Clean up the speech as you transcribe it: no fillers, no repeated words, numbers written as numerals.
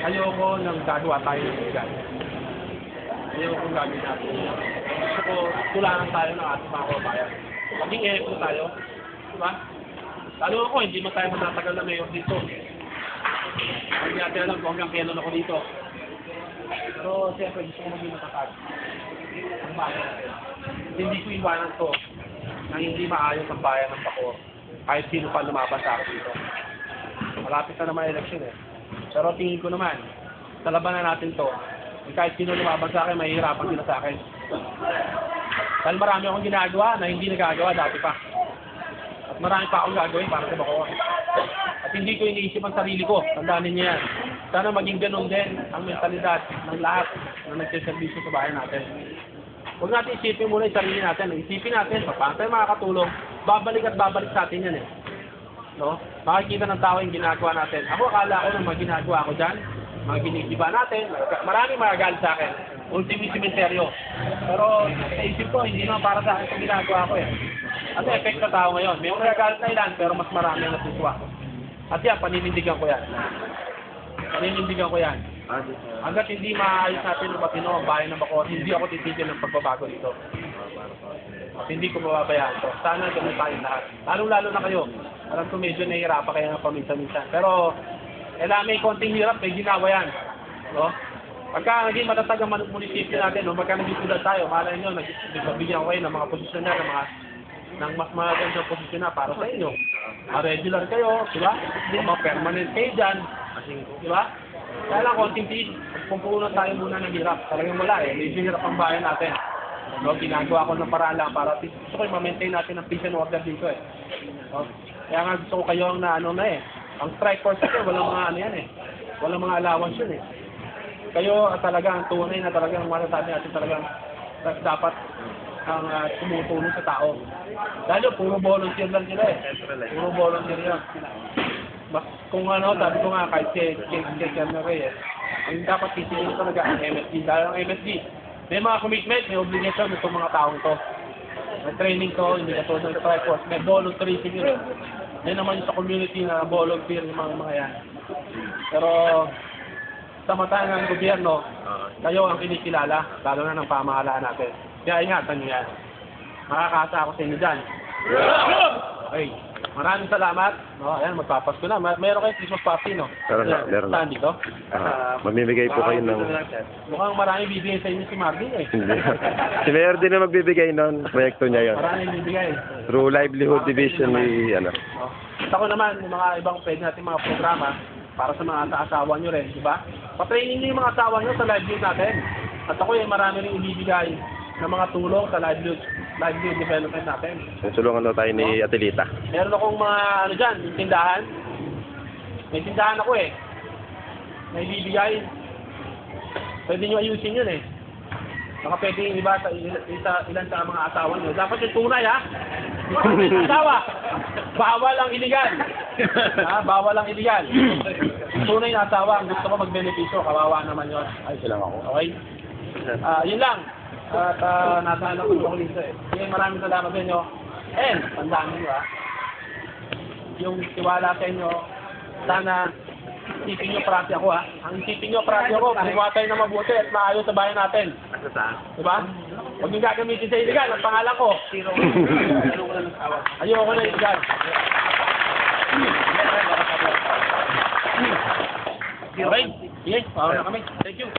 ayoko nang gagawa tayo ng illegal. Ayoko kung gagawin natin. Gusto ko, tulangan tayo ng ating mga kababayan. Maging ehemplo tayo. Diba? Lalo ako, hindi mo tayo matatagal na mayor dito. Hindi natin alam kung hanggang kailan ako dito. Pero siyempre, gusto ko maging matatag. Ang bayan natin. Hindi ko iwanan to na hindi maayos ang bayan ng Bacoor. Kahit sino pa lumaban sa akin dito. Malapit na naman election eh. Pero tingin ko naman, sa labanan natin to, kahit sino lumaban sa akin, mahihirapan sila sa akin. Dahil marami akong ginagawa na hindi nagagawa dati pa. At marami pa akong gagawin para sa Bacoor. At hindi ko iniisip ang sarili ko. Tandaan niyo yan. Sana maging ganun din ang mentalidad ng lahat na nagsiservisyo sa bayan natin. Huwag natin isipin muna yung sarili natin. Isipin natin, paano tayo makakatulong, babalik at babalik sa atin yan eh. No? Makikita ng tao yung ginagawa natin. Ako akala ko ng mga ginagawa ko dyan, mga ginigiba natin, maraming magagalit sa akin. Ultimate cementerio. Pero sa isip ko, hindi naman para sa akin sa ginagawa ko eh. At effect na tao ngayon. May magagalit na ilan, pero mas marami ang natutuwa. At yan, paninindigan ko yan. Paninindigan ko yan. Hanggat hindi maayos natin ng Batino ang bayan ng Bacoor, hindi ako titigil ng pagbabago dito. At hindi ko mababayaan to. Sana ganun tayo lahat. Lalo-lalo na kayo. Alam ko medyo nahihirapan kayo ng paminsan-minsan. Pero, may konting hirap, may ginawa yan. No? Pagka naging matatag ang munisipyo natin, no? Pagka naging tulad tayo, malay nyo, nagbibigyan ko kayo ng mga posisyon na, ng mas magandang posisyon na para sa inyo. Regular kayo, di ba? Mga permanent kayo dyan. Di ba? Kaya lang, konting tiis, pumpunan tayo muna ng hirap. Talagang wala eh. Medyo hirap ang bayan natin. No, ginagawa ko ng paraan lang para gusto ko i-maintain natin ang peace and order dito eh. No? Kaya nga gusto ko kayo ang ang strike force kasi walang mga yan eh. Walang mga allowance yun eh. Kayo talagang tunay na talagang masasabi natin talagang dapat ang tumutulong sa tao. Dahil puro volunteer lang sila eh. Puro volunteer yan. Kung sabi ko nga kahit si Kevin Reyes, ang dapat titigil talaga ang MSD. Dahil ang MSD, may mga commitment, may obligation itong mga taong to. May training to, hindi ka to ng strike force, may voluntary siguro. May naman sa community na volunteer yung mga yan. Pero sa mata ng gobyerno, kayo ang kinikilala, lalo na ng pamahalaan natin. Kaya ingatan nyo yan. Makakasa ako sa inyo dyan. Okay. Maraming salamat. No, ayan, magpapasko na. Meron kayong Christmas party, no? Meron. Saan dito? Mamimigay po kayo ng... Mukhang marami bibigay sa inyo si Marvin, eh. Si Mayor din na magbibigay nun. Proyekto niya yun. Maraming bibigay. Through Livelihood Division, At ako naman, yung mga ibang pwede natin mga programa para sa mga asawa nyo rin, di ba? Patraining nyo yung mga asawa nyo sa livelihood natin. At ako yung marami rin ibibigay ng mga tulong sa livelihood development natin. Sulungan daw tayo ni Atelita. Meron akong mga dyan, yung tindahan. May tindahan ako eh. May bibigay. Pwede nyo ayusin yun eh. Baka pwede yung iba ilan sa mga asawa nyo. Dapat yung tunay ha. Yung asawa. Bawal ang iligal. Bawal ang iligal. Tunay na asawa, ang gusto ko magbenepisyo. Kawawa naman yun. Ay, sila ako. Okay? Yun lang. At nasa alam ko dito eh. Kaya maraming salamat sa inyo. And, tandaan nyo yung tiwala sa inyo, sana isipin nyo parati ako ha. Ang isipin nyo parati ako, gumawa tayo na mabuti at maayos sa bayan natin. Diba? Huwag yung gagamitin sa iligal, ang pangalan ko. Ayoko na iligal. Okay? Sige, paano na kami. Thank you.